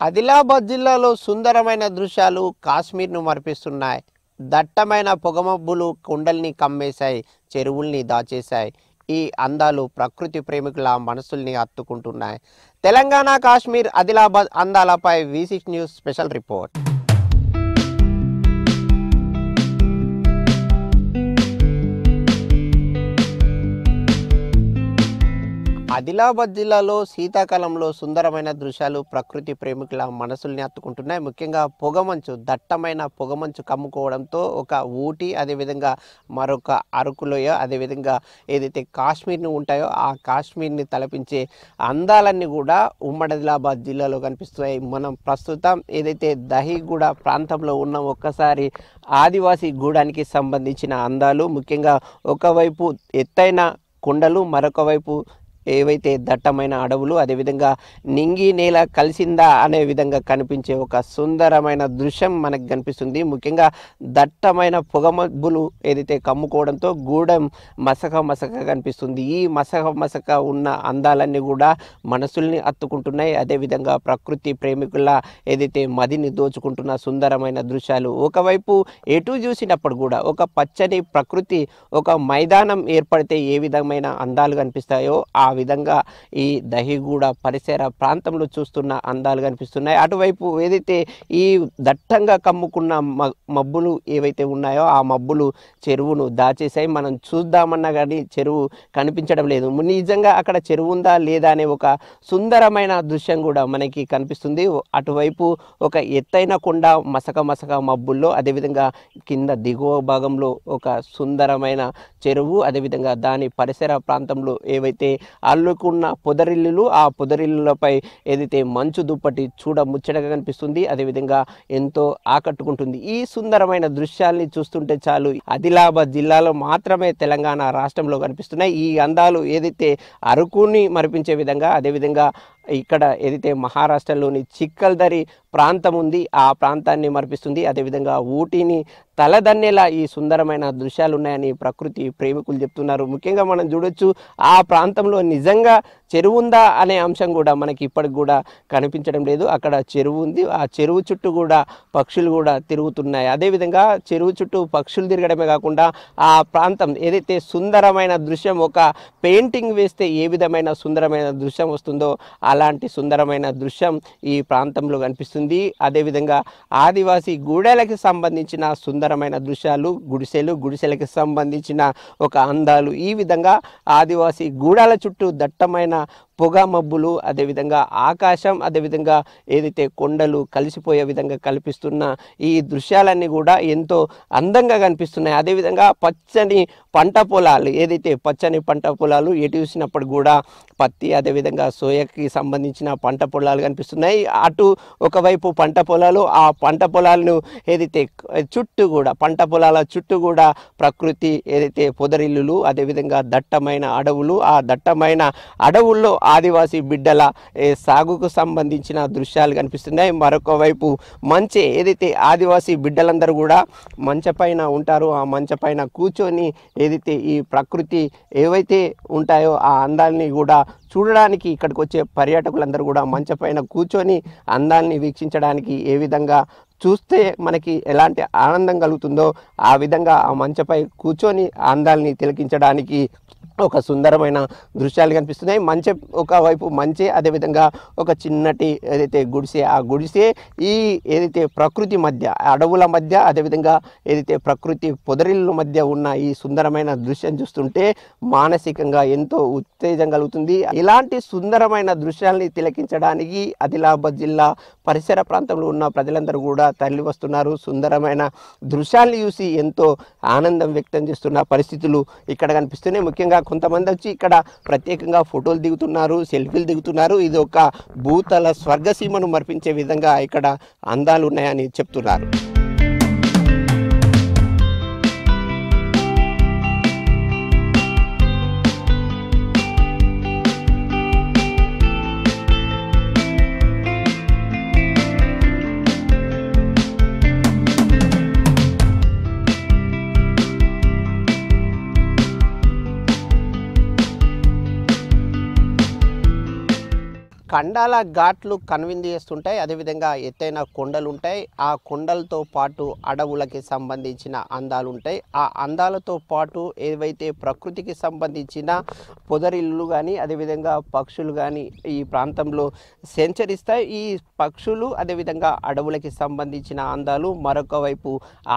ఆదిలాబాద్ జిల్లాలో సుందరమైన దృశ్యాలు కాశ్మీర్ను మరిపిస్తున్నాయి. దట్టమైన పొగమబ్బులు కొండల్ని కమ్మేశాయి, చెరువుల్ని దాచేశాయి. ఈ అందాలు ప్రకృతి ప్రేమికుల మనసుల్ని హత్తుకుంటున్నాయి. తెలంగాణ, కాశ్మీర్, ఆదిలాబాద్ అందాలపై V6 news special report. Adilabad జిల్లాలో శీతాకాలంలో సుందరమైన దృశ్యాలు ప్రకృతి ప్రేమికుల మనసుల్ని హత్తుకుంటున్నాయి. ముఖ్యంగా పొగమంచు, దట్టమైన పొగమంచు కమ్ముకోవడంతో ఒక ఊటీ, అదేవిధంగా మరొక అరకులోయ, అదేవిధంగా ఏదైతే కాశ్మీర్ని ఉంటాయో ఆ కాశ్మీర్ని తలపించే అందాలన్నీ కూడా ఉమ్మడి ఆదిలాబాద్ జిల్లాలో కనిపిస్తున్నాయి. మనం ప్రస్తుతం ఏదైతే దహిగూడ ప్రాంతంలో ఉన్నాం, ఒక్కసారి ఆదివాసీ గూడానికి సంబంధించిన అందాలు, ముఖ్యంగా ఒకవైపు ఎత్తైన కొండలు, మరొక వైపు ఏవైతే దట్టమైన అడవులు, అదేవిధంగా నింగి నేల కలిసిందా అనే విధంగా కనిపించే ఒక సుందరమైన దృశ్యం మనకు కనిపిస్తుంది. ముఖ్యంగా దట్టమైన పొగమబ్బులు ఏదైతే కమ్ముకోవడంతో గూడెం మసక కనిపిస్తుంది. ఈ మసక ఉన్న అందాలన్నీ కూడా మనసుల్ని హత్తుకుంటున్నాయి. అదేవిధంగా ప్రకృతి ప్రేమికుల ఏదైతే మదిని దోచుకుంటున్న సుందరమైన దృశ్యాలు. ఒకవైపు ఎటు చూసినప్పుడు కూడా ఒక పచ్చని ప్రకృతి, ఒక మైదానం ఏర్పడితే ఏ విధమైన అందాలు కనిపిస్తాయో ఆ విధంగా ఈ దహిగూడ పరిసర ప్రాంతంలో చూస్తున్న అందాలు కనిపిస్తున్నాయి. అటువైపు ఏదైతే ఈ దట్టంగా కమ్ముకున్న మబ్బులు ఏవైతే ఉన్నాయో ఆ మబ్బులు చెరువును దాచేసాయి. మనం చూద్దామన్నా కానీ చెరువు కనిపించడం లేదు. నిజంగా అక్కడ చెరువు ఉందా లేదా అనే ఒక సుందరమైన దృశ్యం కూడా మనకి కనిపిస్తుంది. అటువైపు ఒక ఎత్తైన కొండ మసక మబ్బుల్లో, అదేవిధంగా కింద దిగువ భాగంలో ఒక సుందరమైన చెరువు, అదేవిధంగా దాని పరిసర ప్రాంతంలో ఏవైతే అల్లుకున్న పొదరిల్లులు, ఆ పొదరిల్లులపై ఏదైతే మంచు దుప్పటి చూడ ముచ్చటగా కనిపిస్తుంది. అదేవిధంగా ఎంతో ఆకట్టుకుంటుంది. ఈ సుందరమైన దృశ్యాల్ని చూస్తుంటే చాలు ఆదిలాబాద్ జిల్లాలో మాత్రమే తెలంగాణ రాష్ట్రంలో కనిపిస్తున్నాయి. ఈ అందాలు ఏదైతే అరకుని మరిపించే విధంగా, అదేవిధంగా ఇక్కడ ఏదైతే మహారాష్ట్రలోని చిక్కల్దరి ప్రాంతం ఉంది ఆ ప్రాంతాన్ని మరిపిస్తుంది. అదేవిధంగా ఊటీని తలదన్నేలా ఈ సుందరమైన దృశ్యాలు ఉన్నాయని ప్రకృతి ప్రేమికులు చెప్తున్నారు. ముఖ్యంగా మనం చూడొచ్చు ఆ ప్రాంతంలో నిజంగా చెరువు ఉందా అనే అంశం కూడా మనకి ఇప్పటికి కూడా కనిపించడం లేదు. అక్కడ చెరువు ఉంది, ఆ చెరువు చుట్టూ కూడా పక్షులు కూడా తిరుగుతున్నాయి. అదేవిధంగా చెరువు చుట్టూ పక్షులు తిరగడమే కాకుండా ఆ ప్రాంతం ఏదైతే సుందరమైన దృశ్యం, ఒక పెయింటింగ్ వేస్తే ఏ విధమైన సుందరమైన దృశ్యం వస్తుందో అలాంటి సుందరమైన దృశ్యం ఈ ప్రాంతంలో కనిపిస్తుంది. అదేవిధంగా ఆదివాసీ గూడెలకు సంబంధించిన సుందరమైన దృశ్యాలు, గుడిసెలకు సంబంధించిన ఒక అందాలు, ఈ విధంగా ఆదివాసీ గూడాల చుట్టూ దట్టమైన పొగ మబ్బులు, అదేవిధంగా ఆకాశం, అదేవిధంగా ఏదైతే కొండలు కలిసిపోయే విధంగా కల్పిస్తున్న ఈ దృశ్యాలన్నీ కూడా ఎంతో అందంగా కనిపిస్తున్నాయి. అదేవిధంగా పచ్చని పంట పొలాలు, ఏదైతే పచ్చని పంట పొలాలు ఎటు చూసినప్పుడు కూడా పత్తి, అదేవిధంగా సోయాకి సంబంధించిన పంట పొలాలు కనిపిస్తున్నాయి. అటు ఒకవైపు పంట పొలాలు, ఆ పంట పొలాలను ఏదైతే చుట్టూ కూడా పంట పొలాల చుట్టూ కూడా ప్రకృతి ఏదైతే పొదరిల్లులు, అదేవిధంగా దట్టమైన అడవులు, ఆ దట్టమైన అడవుల్లో ఆదివాసీ బిడ్డల సాగుకు సంబంధించిన దృశ్యాలు కనిపిస్తున్నాయి. మరొక వైపు మంచె, ఏదైతే ఆదివాసీ బిడ్డలందరూ కూడా మంచపైన ఉంటారో ఆ మంచపైన కూర్చొని ఏదైతే ఈ ప్రకృతి ఏవైతే ఉంటాయో ఆ అందాలని కూడా చూడడానికి ఇక్కడికి వచ్చే పర్యాటకులందరూ కూడా మంచపైన కూర్చొని అందాలని వీక్షించడానికి ఏ విధంగా చూస్తే మనకి ఎలాంటి ఆనందం కలుగుతుందో ఆ విధంగా ఆ మంచపై కూర్చొని అందాలని తిలకించడానికి ఒక సుందరమైన దృశ్యాలు కనిపిస్తున్నాయి. ఒకవైపు మంచే, అదేవిధంగా ఒక చిన్నటి ఏదైతే గుడిసె, ఆ గుడిసె ఈ ఏదైతే ప్రకృతి మధ్య, అడవుల మధ్య, అదేవిధంగా ఏదైతే ప్రకృతి పొదరిల్ల మధ్య ఉన్న ఈ సుందరమైన దృశ్యం చూస్తుంటే మానసికంగా ఎంతో ఉత్తేజం కలుగుతుంది. ఇలాంటి సుందరమైన దృశ్యాల్ని తిలకించడానికి ఆదిలాబాద్ జిల్లా పరిసర ప్రాంతంలో ఉన్న ప్రజలందరూ కూడా తరలి వస్తున్నారు. సుందరమైన దృశ్యాల్ని చూసి ఎంతో ఆనందం వ్యక్తం చేస్తున్న పరిస్థితులు ఇక్కడ కనిపిస్తున్నాయి. ముఖ్యంగా కొంతమంది వచ్చి ఇక్కడ ప్రత్యేకంగా ఫోటోలు దిగుతున్నారు, సెల్ఫీలు దిగుతున్నారు. ఇది ఒక భూతల స్వర్గసీమను మర్పించే విధంగా ఇక్కడ అందాలు ఉన్నాయని చెప్తున్నారు. కండాల ఘాట్లు కనువిందు చేస్తుంటాయి. అదేవిధంగా ఎత్తైన కొండలు ఉంటాయి. ఆ కొండలతో పాటు అడవులకి సంబంధించిన అందాలు ఉంటాయి. ఆ అందాలతో పాటు ఏవైతే ప్రకృతికి సంబంధించిన పొదరిల్లు కానీ అదేవిధంగా పక్షులు కానీ ఈ ప్రాంతంలో సంచరిస్తాయి. ఈ పక్షులు అదేవిధంగా అడవులకి సంబంధించిన అందాలు, మరొక వైపు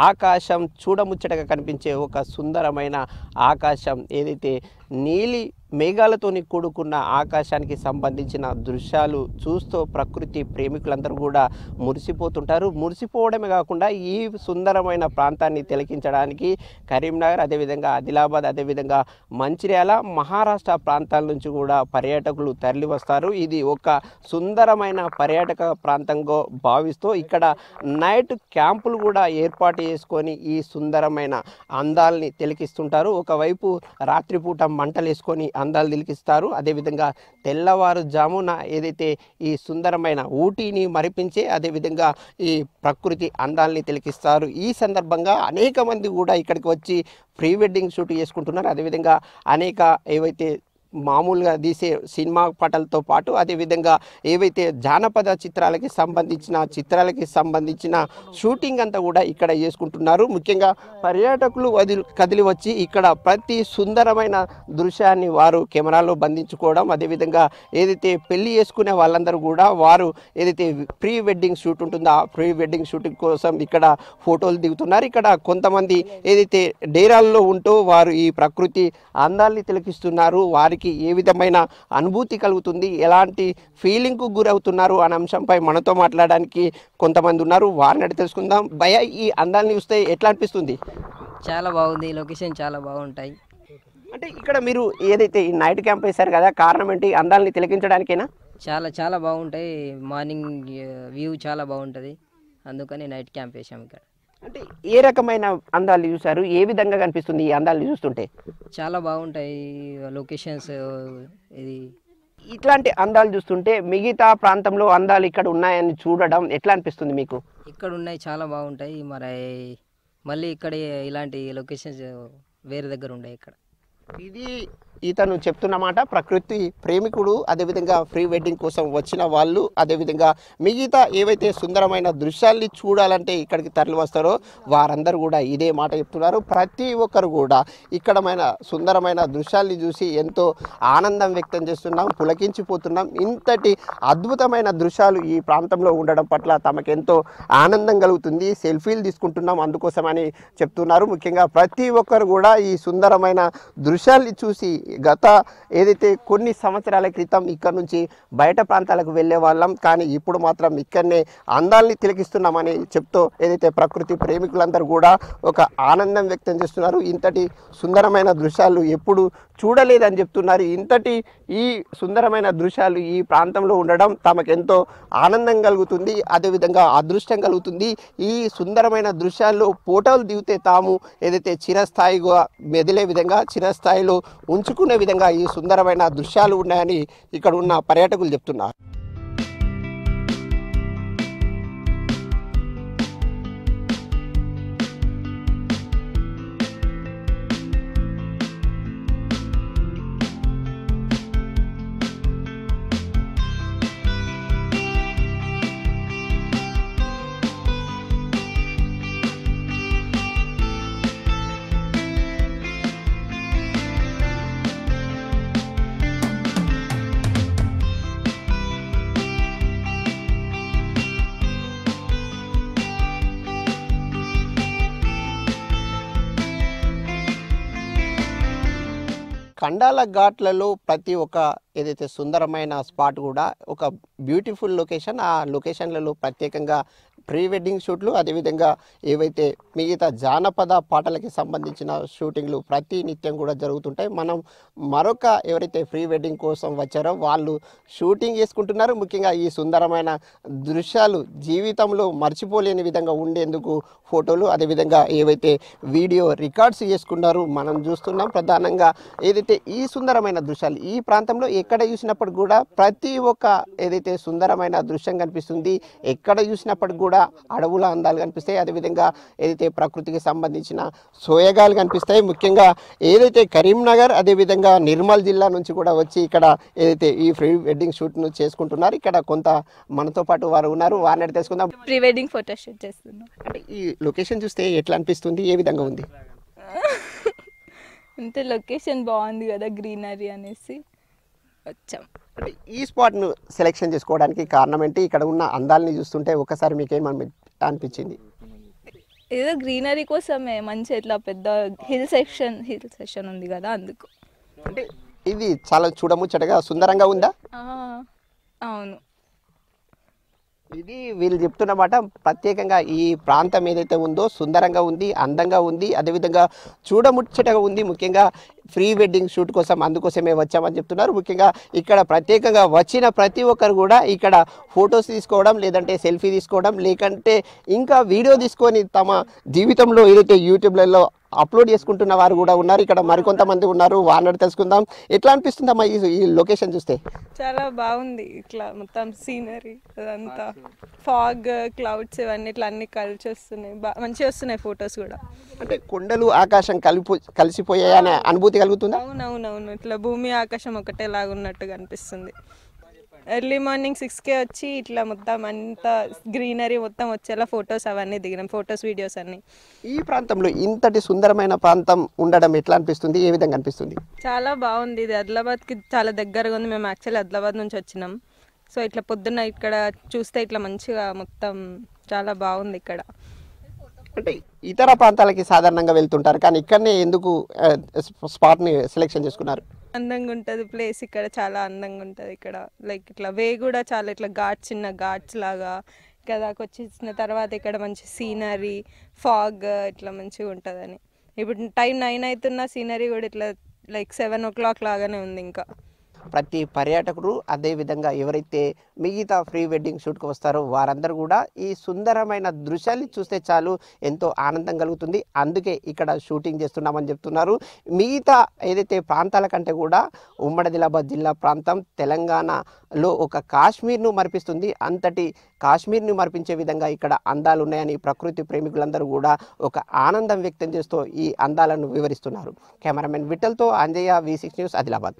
ఆకాశం చూడముచ్చటగా కనిపించే ఒక సుందరమైన ఆకాశం, ఏదైతే నీలి మేఘాలతోని కూడుకున్న ఆకాశానికి సంబంధించిన దృశ్యాలు చూస్తూ ప్రకృతి ప్రేమికులందరూ కూడా మురిసిపోతుంటారు. మురిసిపోవడమే కాకుండా ఈ సుందరమైన ప్రాంతాన్ని తిలకించడానికి కరీంనగర్, అదేవిధంగా ఆదిలాబాద్, అదేవిధంగా మంచిర్యాల, మహారాష్ట్ర ప్రాంతాల నుంచి కూడా పర్యాటకులు తరలి వస్తారు. ఇది ఒక సుందరమైన పర్యాటక ప్రాంతంగా భావిస్తూ ఇక్కడ నైట్ క్యాంపులు కూడా ఏర్పాటు చేసుకొని ఈ సుందరమైన అందాల్ని తిలకిస్తుంటారు. ఒకవైపు రాత్రిపూట మంటలు వేసుకొని అందాలు తిలకిస్తారు. అదేవిధంగా తెల్లవారుజామున ఏదైతే ఈ సుందరమైన ఊటీని మరిపించే అదేవిధంగా ఈ ప్రకృతి అందాల్ని తిలకిస్తారు. ఈ సందర్భంగా అనేక మంది కూడా ఇక్కడికి వచ్చి ప్రీ వెడ్డింగ్ షూట్ చేసుకుంటున్నారు. అదేవిధంగా అనేక ఏవైతే మామూలుగా తీసే సినిమా పాటలతో పాటు అదేవిధంగా ఏవైతే జానపద చిత్రాలకి సంబంధించిన షూటింగ్ అంతా కూడా ఇక్కడ చేసుకుంటున్నారు. ముఖ్యంగా పర్యాటకులు కదిలి వచ్చి ఇక్కడ ప్రతి సుందరమైన దృశ్యాన్ని వారు కెమెరాలో బంధించుకోవడం, అదేవిధంగా ఏదైతే పెళ్లి చేసుకునే వాళ్ళందరూ కూడా వారు ఏదైతే ప్రీ వెడ్డింగ్ షూట్ ఉంటుందో ఆ ప్రీ వెడ్డింగ్ షూటింగ్ కోసం ఇక్కడ ఫోటోలు దిగుతున్నారు. ఇక్కడ కొంతమంది ఏదైతే డేరాల్లో ఉంటూ వారు ఈ ప్రకృతి అందాల్ని తిలకిస్తున్నారు. వారికి ఏ విధమైన అనుభూతి కలుగుతుంది, ఎలాంటి ఫీలింగ్కు గురవుతున్నారు అనే అంశంపై మనతో మాట్లాడడానికి కొంతమంది ఉన్నారు. వారిని అడిగి తెలుసుకుందాం. భయ, ఈ అందాన్ని చూస్తే ఎట్లా అనిపిస్తుంది? చాలా బాగుంది, లొకేషన్ చాలా బాగుంటాయి. అంటే ఇక్కడ మీరు ఏదైతే ఈ నైట్ క్యాంప్ వేశారు కదా, కారణం ఏంటి? అందాలని తిలకించడానికేనా? చాలా చాలా బాగుంటాయి. మార్నింగ్ వ్యూ చాలా బాగుంటుంది, అందుకని నైట్ క్యాంప్ వేసాం ఇక్కడ. అంటే ఏ రకమైన అందాలు చూసారు? ఏ విధంగా కనిపిస్తుంది ఈ అందాలు చూస్తుంటే? చాలా బాగుంటాయి లొకేషన్స్. ఇది ఇట్లాంటి అందాలు చూస్తుంటే మిగతా ప్రాంతంలో అందాలు ఇక్కడ ఉన్నాయని చూడడం ఎట్లా అనిపిస్తుంది మీకు? ఇక్కడ ఉన్నాయి, చాలా బాగుంటాయి. మరి మళ్ళీ ఇక్కడ ఇలాంటి లొకేషన్స్ వేరే దగ్గర ఉన్నాయి ఇక్కడ. ఇది ఇతను చెప్తున్నమాట. ప్రకృతి ప్రేమికుడు, అదేవిధంగా ప్రీ వెడ్డింగ్ కోసం వచ్చిన వాళ్ళు, అదేవిధంగా మిగతా ఏవైతే సుందరమైన దృశ్యాల్ని చూడాలంటే ఇక్కడికి తరలి వస్తారో వారందరూ కూడా ఇదే మాట చెప్తున్నారు. ప్రతి ఒక్కరు కూడా ఇక్కడమైన సుందరమైన దృశ్యాల్ని చూసి ఎంతో ఆనందం వ్యక్తం చేస్తున్నాం, పులకించిపోతున్నాం. ఇంతటి అద్భుతమైన దృశ్యాలు ఈ ప్రాంతంలో ఉండడం పట్ల తమకెంతో ఆనందం కలుగుతుంది. సెల్ఫీలు తీసుకుంటున్నాం అందుకోసమని చెప్తున్నారు. ముఖ్యంగా ప్రతి ఒక్కరు కూడా ఈ సుందరమైన దృశ్యాల్ని చూసి గత ఏదైతే కొన్ని సంవత్సరాల క్రితం ఇక్కడ నుంచి బయట ప్రాంతాలకు వెళ్ళే వాళ్ళం, కానీ ఇప్పుడు మాత్రం ఇక్కడనే అందాల్ని తిలకిస్తున్నామని చెప్తూ ఏదైతే ప్రకృతి ప్రేమికులందరూ కూడా ఒక ఆనందం వ్యక్తం చేస్తున్నారు. ఇంతటి సుందరమైన దృశ్యాలు ఎప్పుడు చూడలేదని చెప్తున్నారు. ఇంతటి ఈ సుందరమైన దృశ్యాలు ఈ ప్రాంతంలో ఉండడం తమకెంతో ఆనందం కలుగుతుంది, అదేవిధంగా అదృష్టం కలుగుతుంది. ఈ సుందరమైన దృశ్యాల్లో ఫోటోలు దిగితే తాము ఏదైతే చిరస్థాయిగా మెదిలే విధంగా, చిరస్థాయిలో ఉంచుకునే విధంగా ఈ సుందరమైన దృశ్యాలు ఉన్నాయని ఇక్కడ ఉన్న పర్యాటకులు చెప్తున్నారు. కండాల ఘాట్లలో ప్రతి ఒక్క ఏదైతే సుందరమైన స్పాట్ కూడా ఒక బ్యూటిఫుల్ లొకేషన్. ఆ లొకేషన్లలో ప్రత్యేకంగా ప్రీ వెడ్డింగ్ షూట్లు, అదేవిధంగా ఏవైతే మిగతా జానపద పాటలకి సంబంధించిన షూటింగ్లు ప్రతి నిత్యం కూడా జరుగుతుంటాయి. మనం మరొక ఎవరైతే ప్రీ వెడ్డింగ్ కోసం వచ్చారో వాళ్ళు షూటింగ్ చేసుకుంటున్నారు. ముఖ్యంగా ఈ సుందరమైన దృశ్యాలు జీవితంలో మర్చిపోలేని విధంగా ఉండేందుకు ఫోటోలు, అదేవిధంగా ఏవైతే వీడియో రికార్డ్స్ చేసుకున్నారో మనం చూస్తున్నాం. ప్రధానంగా ఏదైతే ఈ సుందరమైన దృశ్యాలు ఈ ప్రాంతంలో ఎక్కడ చూసినప్పుడు కూడా ప్రతి ఒక్క ఏదైతే సుందరమైన దృశ్యం కనిపిస్తుంది. ఎక్కడ చూసినప్పుడు కూడా కూడా అడవుల అందాలు కనిపిస్తాయి. అదేవిధంగా ఏదైతే ప్రకృతికి సంబంధించిన సోయగాలు కనిపిస్తాయి. ముఖ్యంగా ఏదైతే కరీంనగర్ అదేవిధంగా నిర్మల్ జిల్లా నుంచి కూడా వచ్చి ఇక్కడ ఏదైతే ఈ ప్రీ వెడ్డింగ్ షూట్ను చేసుకుంటున్నారు. ఇక్కడ కొంత మనతో పాటు వారు ఉన్నారు, వారిని అడిగి తెలుసుకుందాం. ప్రీ వెడ్డింగ్ ఫోటో షూట్ చేస్తున్నాం. అంటే ఈ లొకేషన్ చూస్తే ఎట్లా అనిపిస్తుంది, ఏ విధంగా ఉంది? అంటే లొకేషన్ బాగుంది కదా, గ్రీనరీ అనేసి వచ్చాం. అంటే ఈ స్పాట్ను సెలెక్షన్ చేసుకోవడానికి కారణం ఏంటి? ఇక్కడ ఉన్న అందాలని చూస్తుంటే ఒకసారి మీకేం అనిపించింది? ఏదో గ్రీనరీ కోసమే, మంచి ఇట్లా పెద్ద హిల్ సెక్షన్ ఉంది కదా, అందుకు. అంటే ఇది చాలా చూడముచ్చటగా సుందరంగా ఉందా? అవును. ఇది వీళ్ళు చెప్తున్నమాట. ప్రత్యేకంగా ఈ ప్రాంతం ఏదైతే ఉందో సుందరంగా ఉంది, అందంగా ఉంది, అదేవిధంగా చూడముచ్చటగా ఉంది. ముఖ్యంగా ప్రీ వెడ్డింగ్ షూట్ కోసం అందుకోసమే వచ్చామని చెప్తున్నారు. ముఖ్యంగా ఇక్కడ ప్రత్యేకంగా వచ్చిన ప్రతి ఒక్కరు కూడా ఇక్కడ ఫొటోస్ తీసుకోవడం, లేదంటే సెల్ఫీ తీసుకోవడం, లేకంటే ఇంకా వీడియో తీసుకొని తమ జీవితంలో ఏదైతే యూట్యూబ్లలో అప్లోడ్ చేసుకుంటున్న వారు కూడా ఉన్నారు. ఇక్కడ మరికొంతమంది ఉన్నారు, వారిని తెలుసుకుందాం. ఎట్లా అనిపిస్తుందమ్మా ఈ లొకేషన్ చూస్తే? చాలా బాగుంది. ఇట్లా మొత్తం సీనరీ అదంతా, ఫాగ్, క్లౌడ్స్ ఇవన్నీ ఇట్లా అన్ని కలిసి వస్తున్నాయి, మంచిగా వస్తున్నాయి ఫొటోస్ కూడా. అంటే కొండలు ఆకాశం కలిసిపోయాయనే అనుభూతి కలుగుతుందా? అవునవునవును, ఇట్లా భూమి ఆకాశం ఒకటేలాగా ఉన్నట్టుగా అనిపిస్తుంది. ఎర్లీ మార్నింగ్ 6కే వచ్చి ఇట్లా మొత్తం అంతా గ్రీనరీ మొత్తం వచ్చేలా ఫొటోస్ అవన్నీ దిగినాం, ఫొటోస్ వీడియోస్ అన్నీ. ఈ ప్రాంతంలో ఇంతటి సుందరమైన ప్రాంతం ఉండడం ఎట్లా అనిపిస్తుంది, ఏ విధంగా అనిపిస్తుంది? చాలా బాగుంది. ఇది ఆదిలాబాద్కి చాలా దగ్గరగా ఉంది. మేము యాక్చువల్లీ ఆదిలాబాద్ నుంచి వచ్చినాం. సో ఇట్లా పొద్దున్న ఇక్కడ చూస్తే ఇట్లా మంచిగా మొత్తం చాలా బాగుంది ఇక్కడ. అంటే ఇతర ప్రాంతాలకి సాధారణంగా వెళ్తుంటారు, కానీ ఇక్కడనే ఎందుకు స్పాట్ని సెలెక్షన్ చేసుకున్నారు? అందంగా ఉంటుంది ప్లేస్ ఇక్కడ, చాలా అందంగా ఉంటుంది ఇక్కడ. లైక్ ఇట్లా వే కూడా చాలా ఇట్లా ఘాట్స్, చిన్న ఘాట్స్ లాగా ఇక్కడ దాకా వచ్చిన తర్వాత ఇక్కడ మంచి సీనరీ, ఫాగ్ ఇట్లా మంచిగా ఉంటుందని. ఇప్పుడు టైం 9 అవుతున్న సీనరీ కూడా ఇట్లా లైక్ 7 o'clock లాగానే ఉంది ఇంకా. ప్రతి పర్యాటకుడు అదేవిధంగా ఎవరైతే మిగతా ప్రీ వెడ్డింగ్ షూట్కి వస్తారో వారందరూ కూడా ఈ సుందరమైన దృశ్యాన్ని చూస్తే చాలు ఎంతో ఆనందం కలుగుతుంది. అందుకే ఇక్కడ షూటింగ్ చేస్తున్నామని చెప్తున్నారు. మిగతా ఏదైతే ప్రాంతాల కంటే కూడా ఉమ్మడి ఆదిలాబాద్ జిల్లా ప్రాంతం తెలంగాణలో ఒక కాశ్మీర్ను మరిపిస్తుంది. అంతటి కాశ్మీర్ని మరిపించే విధంగా ఇక్కడ అందాలు ఉన్నాయని ప్రకృతి ప్రేమికులందరూ కూడా ఒక ఆనందం వ్యక్తం చేస్తూ ఈ అందాలను వివరిస్తున్నారు. కెమెరామెన్ విఠల్తో అంజయ్య, V6 న్యూస్, ఆదిలాబాద్.